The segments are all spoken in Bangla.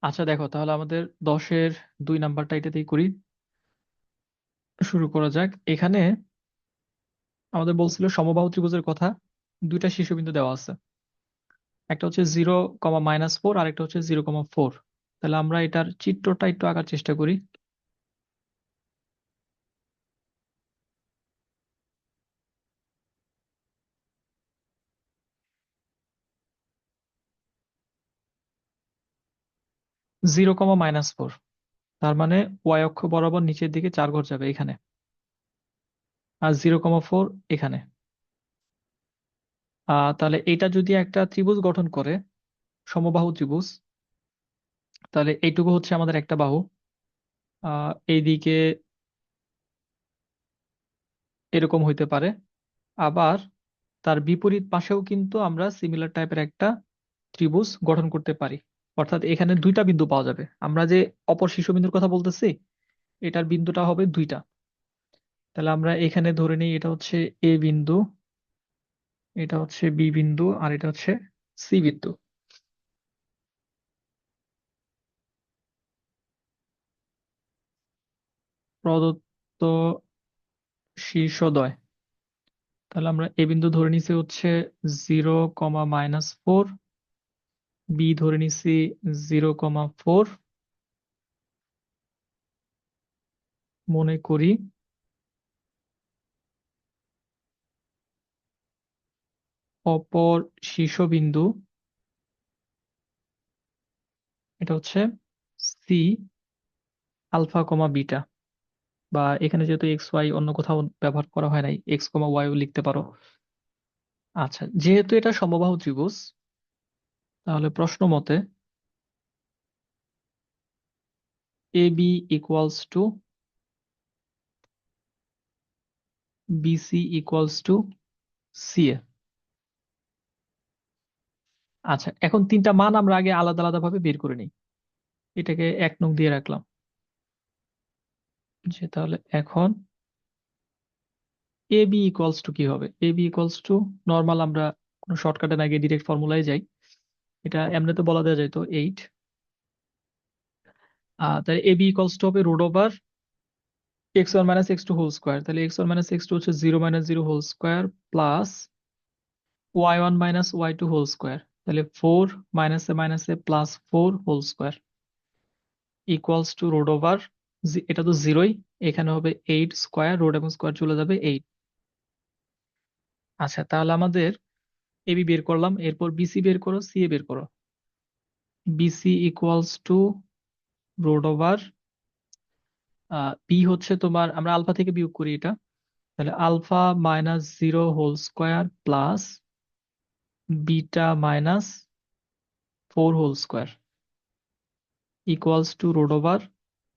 আচ্ছা দেখো, তাহলে আমাদের 10-এর 2 নাম্বারটা এটাতেই করি। শুরু করা যাক। এখানে আমাদের বলছিল সমবাহু ত্রিভুজের কথা। দুইটা শীর্ষবিন্দু দেওয়া আছে, একটা হচ্ছে 0, -4 আর একটা হচ্ছে 0,4। তাহলে আমরা এটার চিত্রটা একটু আঁকার চেষ্টা করি। 0, -4, তার মানে ওয়াই অক্ষ বরাবর নিচের দিকে 4 ঘর যাবে এখানে, আর 0,4 এখানে। তাহলে এটা যদি একটা ত্রিভুজ গঠন করে, সমবাহু ত্রিভুজ, তাহলে এইটুকু হচ্ছে আমাদের একটা বাহু। এইদিকে এরকম হইতে পারে। আবার তার বিপরীত পাশেও কিন্তু আমরা সিমিলার টাইপের একটা ত্রিভুজ গঠন করতে পারি। অর্থাৎ এখানে দুইটা বিন্দু পাওয়া যাবে। আমরা যে অপর শীর্ষবিন্দুর কথা বলতেছি, এটার বিন্দুটা হবে দুইটা। তাহলে আমরা এখানে ধরে নিই এটা হচ্ছে এ বিন্দু, এটা হচ্ছে বি বিন্দু, আর এটা হচ্ছে সি বিন্দু। প্রদত্ত শীর্ষদ্বয়। তাহলে আমরা এ বিন্দু ধরে নিছি হচ্ছে 0, -4, বি ধরে নিছি 0,4। মনে করি অপর শীর্ষবিন্দু এটা হচ্ছে সি, আলফা, বিটা। বা এখানে যেহেতু এক্স ওয়াই অন্য কোথাও ব্যবহার করা হয় নাই, X, Y ও লিখতে পারো। আচ্ছা, যেহেতু এটা সমবাহু ত্রিভুজ, তাহলে প্রশ্ন মতে A B equals to BC equals to C A. আচ্ছা, এখন তিনটা মান আমরা আগে আলাদা আলাদা ভাবে বের করে নিই। এটাকে 1 নং দিয়ে রাখলাম। যে তাহলে এখন এ বি ইকুয়ালস টু কি হবে? এ বি ইকুয়ালস টু, নর্মাল আমরা কোনো শর্টকাটে না গিয়ে ডিরেক্ট ফর্মুলায় যাই। এটা এমনিতে বলা দেওয়া যায় তো 8। তাহলে এ বি ইকুয়ালস টু হবে √ওভার x1 - x2 হোল স্কোয়ার। তাহলে x1 - x2 হচ্ছে 0 - 0 whole square plus y1 - y2 whole square. তাহলে 4 - a plus 4 whole square equals to √ওভার, এটা তো জিরোই, এখানে হবে 8 স্কোয়ার, রুট এবং স্কোয়ার চলে যাবে 8। আচ্ছা, তাহলে আমাদের এবি বের করলাম, এরপর বিসি বের করো, সি এ বের করো। বিসি ইকুয়ালস টু √ওভার, বি হচ্ছে তোমার, আমরা আলফা থেকে বিয়োগ করি এটা। তাহলে α - 0 whole square plus β - 4 whole square equals to √over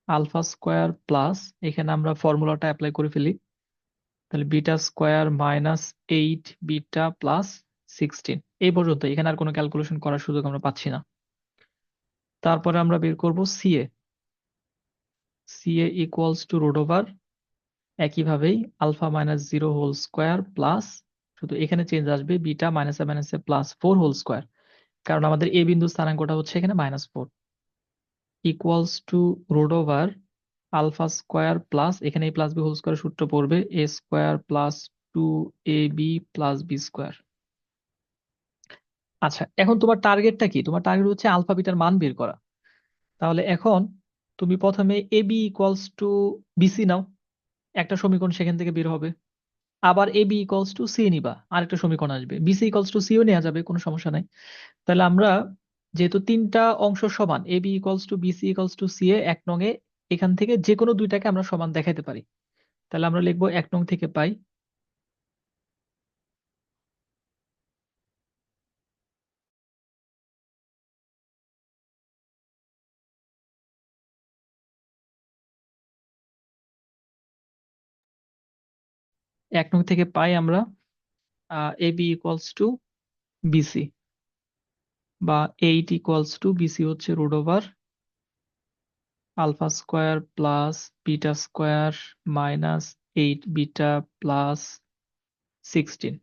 alpha square plus, এখানে আমরা ফর্মুলাটা অ্যাপ্লাই করে ফেলি। তাহলে β² - 8 β+16 এই পর্যন্ত। এখানে আর কোনো ক্যালকুলেশন করার সুযোগ আমরা পাচ্ছি না। তারপরে আমরা বের করব CA. CA equals to √over, একইভাবেই α - 0 হোল স্কোয়ার প্লাস, শুধু এখানে চেঞ্জ আসবে β - a প্লাস 4 হোল স্কোয়ার, কারণ আমাদের এ বিন্দু স্থানাঙ্কটা হচ্ছে এখানে -4, equals to √over alpha square plus, এখানে a plus B whole square সূত্র পড়বে a square plus 2ab plus B square. আচ্ছা, এখন তোমার টার্গেটটা কি? তোমার টার্গেট হচ্ছে আলফা বিটার মান বের করা। তাহলে এখন তুমি প্রথমে এ বি ইকুয়ালস টু বিসি নাও, একটা সমীকরণ সেখান থেকে বের হবে। আবার এ বি ইকুয়ালস টু সি নিবা, আরেকটা সমীকরণ আসবে। বিসি ইকুয়ালস টু সিও নেওয়া যাবে, কোনো সমস্যা নাই। তাহলে আমরা যেহেতু তিনটা অংশ সমান, A B equals to BC equals to C A, 1 নং এ এখান থেকে যে কোনো দুইটাকে আমরা সমান দেখাইতে পারি। তাহলে আমরা লিখবো 1 নং থেকে পাই, 1 নং থেকে পাই আমরা A B equals to BC, বা 8 ইকুয়ালস টু বিসি হচ্ছে √ওভার alpha square plus beta square -8 β+16।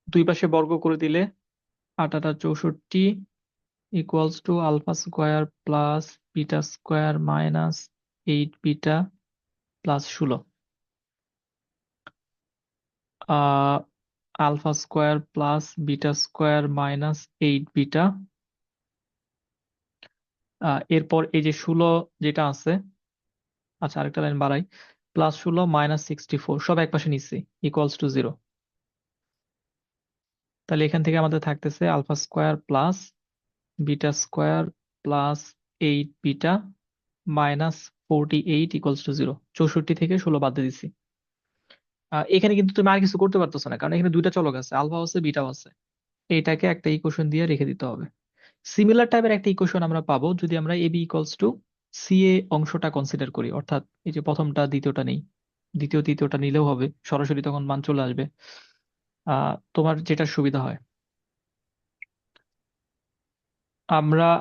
দুই পাশে বর্গ করে দিলে 8 × 8 = 64, equals to alpha square plus beta square minus 8 beta plus 16। Alpha square plus beta square minus 8 beta, এরপর এই যে 16 যেটা আছে, আচ্ছা আরেকটা লাইন বাড়াই, +16 - 64 সব একপাশে নিচ্ছি, ইকুয়ালস টু 0। তাহলে এখান থেকে আমাদের থাকতেছে alpha square plus beta square plus 8 beta minus 48 equals to 0। 64 থেকে 16 বাদ দিয়ে দিচ্ছি। এখানে কিন্তু তুমি আর কিছু করতে পারতেছো না, কারণ এখানে দুইটা চলক আছে, আলফা আছে বিটাও আছে। এইটাকে একটা ইকুয়েশন দিয়ে রেখে দিতে হবে। সিমিলার টাইপের একটা ইকুয়েশন আমরা পাবো যদি আমরা এবি ইকুয়ালস টু সি এ অংশটা কনসিডার করি, অর্থাৎ এই যে প্রথমটা দ্বিতীয়টা নেই, দ্বিতীয় তৃতীয়টা নিলেও হবে, সরাসরি তখন মান চলে আসবে। তোমার যেটা সুবিধা হয়।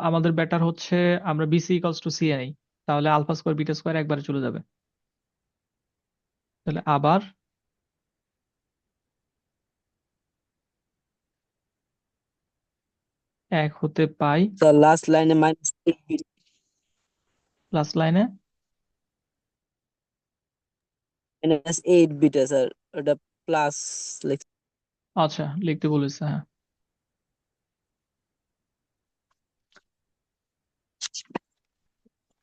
আমাদের বেটার হচ্ছে আমরা বিসি ইকুয়ালস টু সি এ নেই, তাহলে আলফা স্কোয়ার বিটা স্কোয়ার একবারে চলে যাবে। তাহলে আবার 1 হতে পাই, স্যার লাস্ট লাইনে প্লাস লাইনে -8 বিটা স্যার, ওটা প্লাস লিখছি। আচ্ছা লিখতে বলেছে, হ্যাঁ।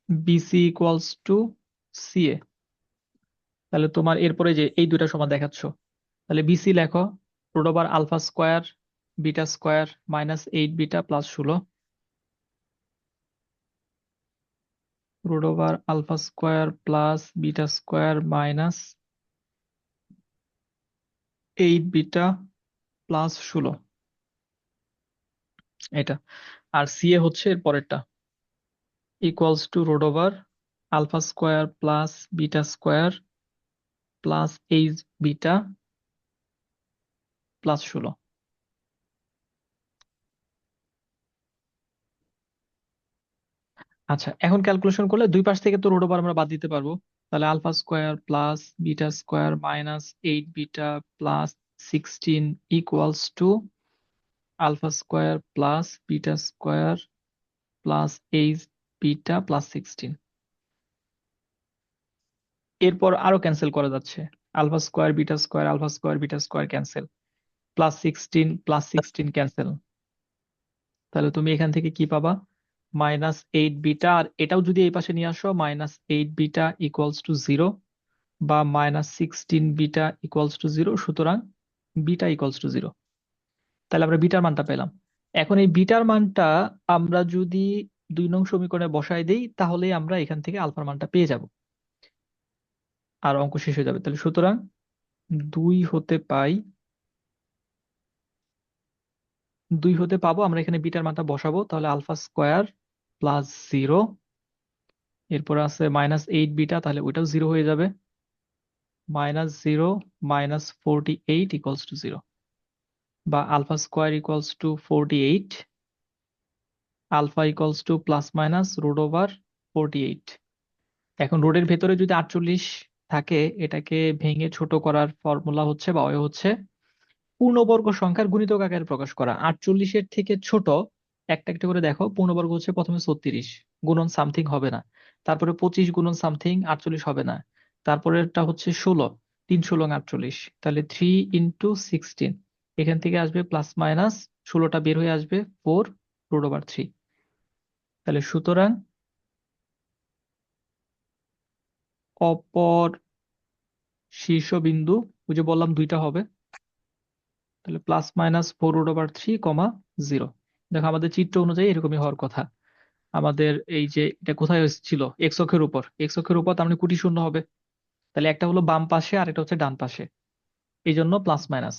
বিসি ইকুয়ালস টু সি এ, তাহলে তোমার এরপরে যে এই দুইটা সমান দেখাচ্ছ, তাহলে বিসি লেখো root over alpha square beta square minus 8 beta plus 16, root over alpha square plus beta square minus 8 beta plus 16, এটা। আর সি এ হচ্ছে এর পরেরটা, equals to root over alpha square plus beta square plus 8 beta plus 16। আচ্ছা এখন ক্যালকুলেশন করলে দুই পাশ থেকে তো রুট ওভার আমরা বাদ দিতে পারবো। তাহলে alpha square plus beta square minus 8 beta plus 16 equals to alpha square plus beta square plus 8 beta plus 16। এরপর আরো ক্যান্সেল করা যাচ্ছে, alpha square beta square alpha square beta square cancel, plus 16 cancel. তাহলে তুমি এখান থেকে কি পাবা, -8 বিটা, আর এটাও যদি এই পাশে নিয়ে আসো -8 বিটা ইকুয়ালস টু 0, বা -16 বিটা ইকুয়ালস টু 0, সুতরাং বিটা ইকুয়ালস টু 0। তাহলে আমরা বিটার মানটা পেলাম। এখন এই বিটার মানটা আমরা যদি 2 নং সমীকরণে বসায় দেই, তাহলে আমরা এখান থেকে আলফার মানটা পেয়ে যাব, আর অঙ্ক শেষ হয়ে যাবে। তাহলে সুতরাং 2 হতে পাই, 2 হতে পাবো, আমরা এখানে বিটার মানটা বসাবো, তাহলে আলফা স্কোয়ার প্লাস 0, এরপর আছে -8 বিটা, তাহলে ওইটাও 0 হয়ে যাবে, -0 -48 ইকুয়ালস টু 0, বা alpha square equals to 48, alpha equals to plus minus root over 48। এখন রোডের ভেতরে যদি 48 থাকে, এটাকে ভেঙে ছোট করার ফর্মুলা হচ্ছে বা অয় হচ্ছে পূর্ণবর্গ সংখ্যার গুণিতক আকারে প্রকাশ করা। 48-এর থেকে ছোট একটা একটা করে দেখো, পূর্ণবর্গ হচ্ছে প্রথমে 36 গুণন সামথিং হবে না, তারপরে 25 গুণন সামথিং 48 হবে না, তারপরেরটা হচ্ছে 16, 3 × 16 = 48, তাহলে 3 × 16, এখান থেকে আসবে প্লাস মাইনাস 16টা বের হয়ে আসবে 4√3। তাহলে সুতরাং অপর শীর্ষবিন্দু, ওই যে বললাম দুইটা হবে, তাহলে +-4√3, 0। দেখো আমাদের চিত্র অনুযায়ী এরকমই হওয়ার কথা। আমাদের এই যে এটা কোথায় ছিল, এক্স অক্ষের উপর, এক্স অক্ষের উপর তার মানে কোটি শূন্য হবে। তাহলে একটা হলো বাম পাশে আর একটা হচ্ছে ডান পাশে, এই জন্য প্লাস মাইনাস,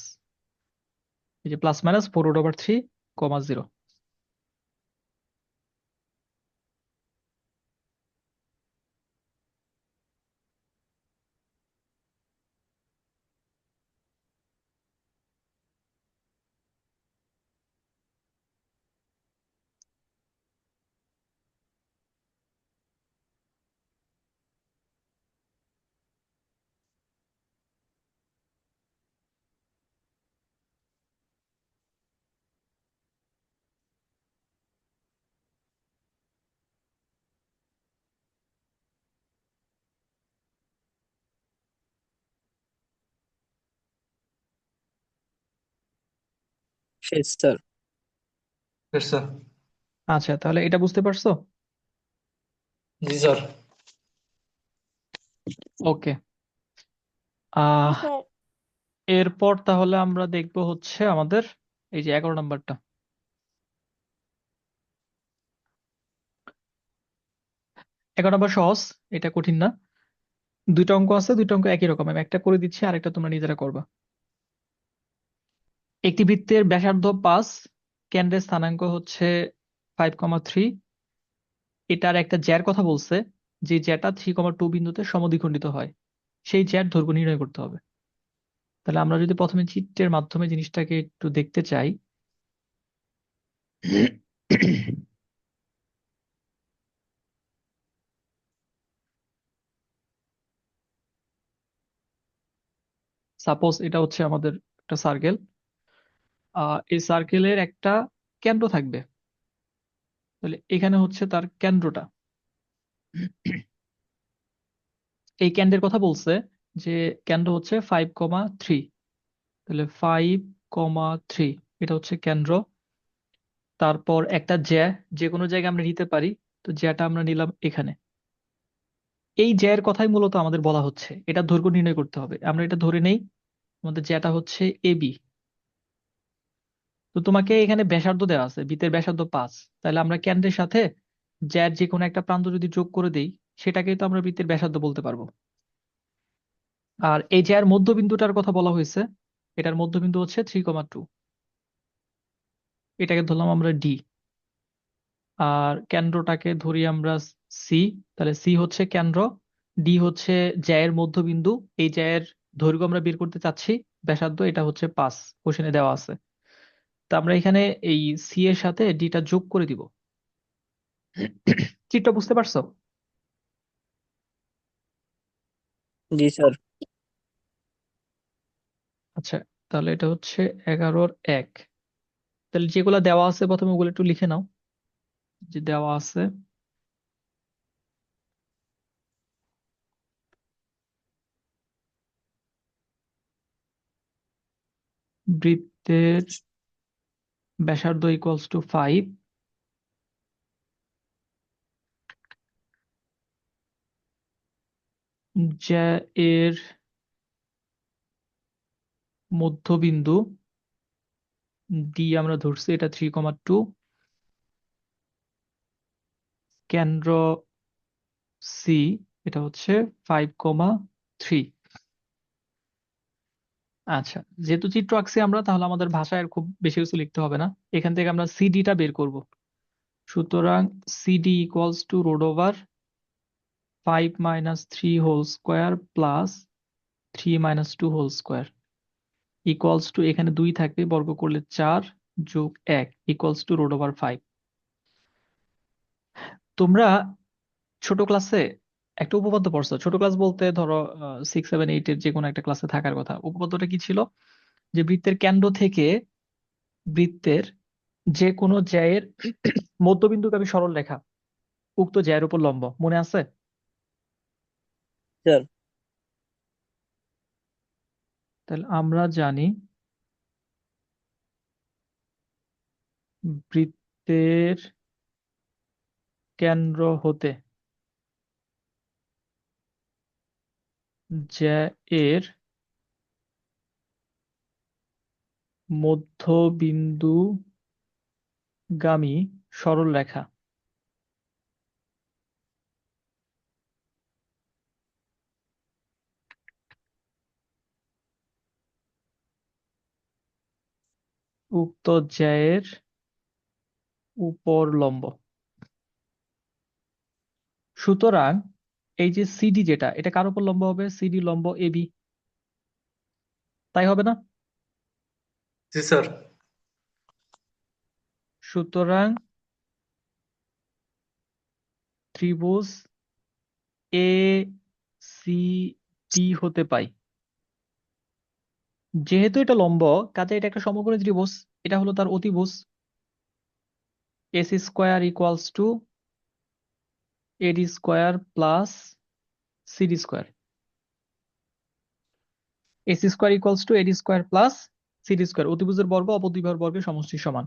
এই যে +-4√3, 0। Yes, sir. Yes, sir. আচ্ছা, তাহলে এটা বুঝতে পারছো? জি স্যার। ওকে। আহ এরপর তাহলে আমরা দেখব হচ্ছে আমাদের এই যে 11 নাম্বারটা। 11 নাম্বার সহজ, এটা কঠিন না। দুইটা অঙ্ক আছে, দুইটা অঙ্ক একই রকম। আমি একটা করে দিচ্ছি, আরেকটা তোমরা নিজেরা করবা। একটি বৃত্তের ব্যাসার্ধ 5, কেন্দ্রের স্থানাঙ্ক হচ্ছে 5,3। এটার একটা জ্যার কথা বলছে, যে জ্যাটা 3,2 বিন্দুতে সমদ্বিখণ্ডিত হয়। সেই জ্যার দৈর্ঘ্য নির্ণয় করতে হবে। তাহলে আমরা যদি প্রথমে চিত্রের মাধ্যমে জিনিসটাকে একটু দেখতে চাই। সাপোজ এটা হচ্ছে আমাদের একটা সার্কেল। এই সার্কেলের একটা কেন্দ্র থাকবে। তাহলে এখানে হচ্ছে তার কেন্দ্রটা। এই কেন্দ্রের কথা বলছে, যে কেন্দ্র হচ্ছে 5,3। তাহলে 5,3 এটা হচ্ছে কেন্দ্র। তারপর একটা জ্যা, যে কোনো জায়গায় আমরা নিতে পারি। তো জ্যাটা আমরা নিলাম এখানে। এই জ্যায়ের কথাই মূলত আমাদের বলা হচ্ছে, এটা দৈর্ঘ্য নির্ণয় করতে হবে। আমরা এটা ধরে নেই আমাদের জ্যাটা হচ্ছে এবি। তো তোমাকে এখানে ব্যাসার্ধ দেওয়া আছে, বৃত্তের ব্যাসার্ধ 5। তাহলে আমরা কেন্দ্রের সাথে জ্যার যে কোনো একটা প্রান্ত যদি যোগ করে দেই, সেটাকেই তো আমরা বৃত্তের ব্যাসার্ধ বলতে পারবো। আর এই জ্যার মধ্যবিন্দুটার কথা বলা হয়েছে, এটার মধ্যবিন্দু হচ্ছে 3,2। এটাকে ধরলাম আমরা ডি। আর কেন্দ্রটাকে ধরি আমরা সি। তাহলে সি হচ্ছে কেন্দ্র, ডি হচ্ছে জ্যায়ের মধ্যবিন্দু। এই জ্যায়ের দৈর্ঘ্য আমরা বের করতে চাচ্ছি, ব্যাসার্ধ এটা হচ্ছে 5, কোশ্চেনে দেওয়া আছে। তা আমরা এখানে এই সি এর সাথে ডিটা যোগ করে দিব। চিত্রটা বুঝতে পারছো? জি স্যার। আচ্ছা, তাহলে এটা হচ্ছে 11-1। তাহলে যেগুলো দেওয়া আছে প্রথমে ওগুলো একটু লিখে নাও, যে দেওয়া আছে। বৃত্তের ব্যাসার্ধ ইকুয়ালস টু 5, যা এর মধ্যবিন্দু ডি আমরা ধরছি এটা 3,2, কেন্দ্র সি এটা হচ্ছে 5,3। আচ্ছা, যেহেতু চিত্র আঁকছি আমরা, তাহলে আমাদের ভাষায় আর খুব বেশি কিছু লিখতে হবে না। এখান থেকে আমরা সিডিটা বের করব। সুতরাং CD equals to root over 5 - 3 whole square plus 3 - 2 whole square equals to, এখানে 2 থাকবে, বর্গ করলে 4 যোগ 1 ইকুয়ালস টু রুট ওভার 5। তোমরা ছোট ক্লাসে একটা উপপাদ্য পড়ছো। ছোট ক্লাস বলতে ধরো 6, 7, 8 এর যে কোনো একটা ক্লাসে থাকার কথা। উপপাদ্যটা কি ছিল? যে বৃত্তের কেন্দ্র থেকে বৃত্তের যে কোনো জ্যায়ের মধ্যবিন্দুগামী সরল রেখা উক্ত জ্যায়ের উপর লম্ব, মনে আছে? স্যার। তাহলে আমরা জানি বৃত্তের কেন্দ্র হতে জ্যায়ের মধ্যবিন্দুগামী সরল রেখা উক্ত জ্যায়ের উপর লম্ব। সুতরাং এই যে সিডি যেটা, এটা কার উপর লম্ব হবে? সিডি লম্ব এবি, তাই হবে না? জি স্যার। সুতরাং ত্রিভুজ এ সি ডি হতে পাই। যেহেতু এটা লম্ব, কাজে এটা একটা সমকোণী ত্রিভুজ। এটা হলো তার অতিভুজ। AC square equals to AD square plus CD square. AC square equals to AD square plus CD square অতিভুজের বর্গ অপদ্বিবাহুর বর্গের সমষ্টির সমান।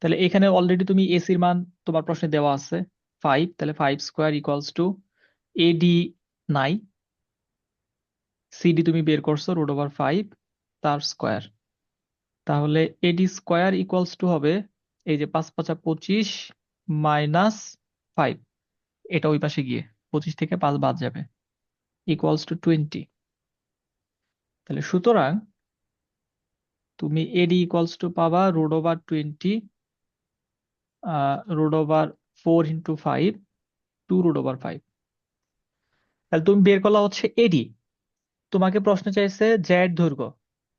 তাহলে এখানে অলরেডি তুমি এসির মান তোমার প্রশ্নে দেওয়া আছে 5, তাহলে 5 স্কোয়ার ইকুয়ালস টু এডি নাই, সিডি তুমি বের করছো √5 তার স্কোয়ার। তাহলে এডি স্কোয়ার ইকুয়ালস টু হবে এই যে 5 5 25 মাইনাস 5, এটা ওই পাশে গিয়ে 25 থেকে 5 বাদ যাবে, ইকুয়ালস টু 20। তাহলে সুতরাং তুমি এডি ইকুয়ালস টু পাবা √20 √4 × 5 2 √5। তাহলে তুমি বের করলা হচ্ছে এডি। তোমাকে প্রশ্ন চাইছে জ্যার দৈর্ঘ্য,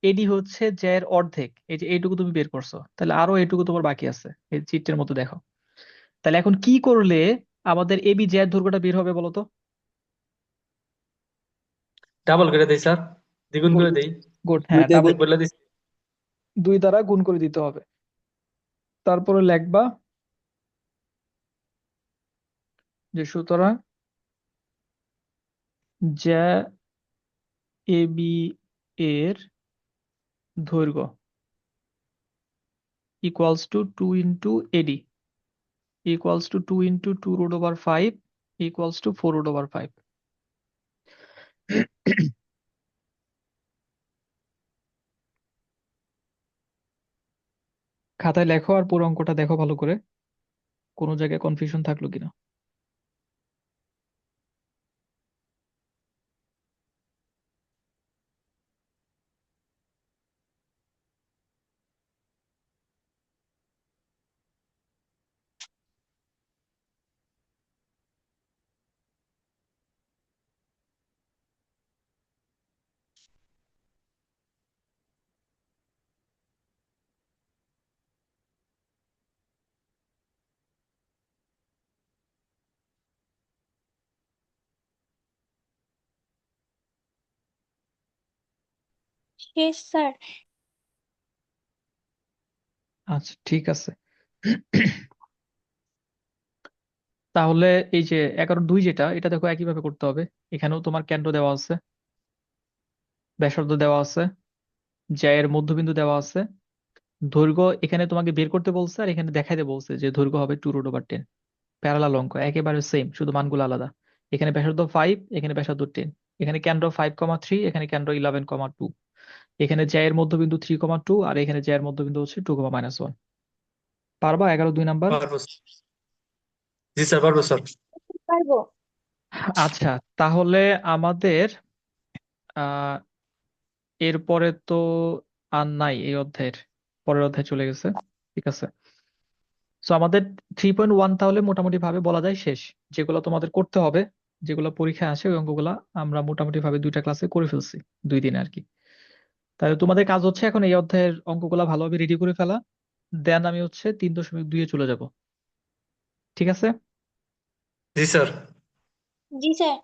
এডি হচ্ছে জ্যার অর্ধেক, এই যে এইটুকু তুমি বের করছো, তাহলে আরো এইটুকু তোমার বাকি আছে এই চিত্রের মতো দেখো। তাহলে এখন কি করলে আমাদের এবি জ্যার দৈর্ঘ্যটা বের হবে বলো তো? ডাবল করে দেই স্যার, দ্বিগুণ গুড, করে দেই। গুড, হ্যাঁ, দুইটা ডাবল, গুণ বলে দিচ্ছি। 2 দ্বারা গুণ করে দিতে হবে। তারপরে লিখবা যে সুতরাং জ্যা এবি এর দৈর্ঘ্য equals to 2 into eddy equals to 2 into 2 √5 equals to 4 √5। খাতায় লেখো আর পুরো অঙ্কটা দেখো ভালো করে, কোনো জায়গায় কনফিউশন থাকলো কিনা। শেষ স্যার। আচ্ছা, ঠিক আছে। তাহলে এই যে 11 2 যেটা, এটা দেখো একইভাবে করতে হবে। এখানেও তোমার কেন্দ্র দেওয়া আছে, ব্যাসার্ধ দেওয়া আছে, জ্যায়ের মধ্যবিন্দু দেওয়া আছে, দৈর্ঘ্য এখানে তোমাকে বের করতে বলছে আর এখানে দেখাইতে বলছে যে দৈর্ঘ্য হবে 2 √10। প্যারালাল অঙ্ক একেবারে সেম, শুধু মানগুলো আলাদা। এখানে ব্যাসার্ধ 5, এখানে ব্যাসার্ধ 10, এখানে কেন্দ্র 5,3, এখানে কেন্দ্র 11,2, এখানে জ্যায়ের মধ্যবিন্দু 3,2 আর এখানে জ্যায়ের মধ্যবিন্দু হচ্ছে 2,-1। পারবা 11 2 নাম্বার? পারবো। জি স্যার, পারবো স্যার। পারবো। আচ্ছা, তাহলে আমাদের আহ এরপরে তো আর নাই এই অধ্যায়ের, পরের অধ্যায় চলে গেছে। ঠিক আছে, তো আমাদের 3.1 তাহলে মোটামুটি ভাবে বলা যায় শেষ। যেগুলো তোমাদের করতে হবে, যেগুলো পরীক্ষায় আসে ওই অঙ্কগুলা আমরা মোটামুটি ভাবে 2টা ক্লাসে করে ফেলছি, 2 দিনে আর কি। তাহলে তোমাদের কাজ হচ্ছে এখন এই অধ্যায়ের অঙ্কগুলা ভালোভাবে রেডি করে ফেলা, দেন আমি হচ্ছে 3.2 চলে যাব। ঠিক আছে? জি স্যার। জি স্যার।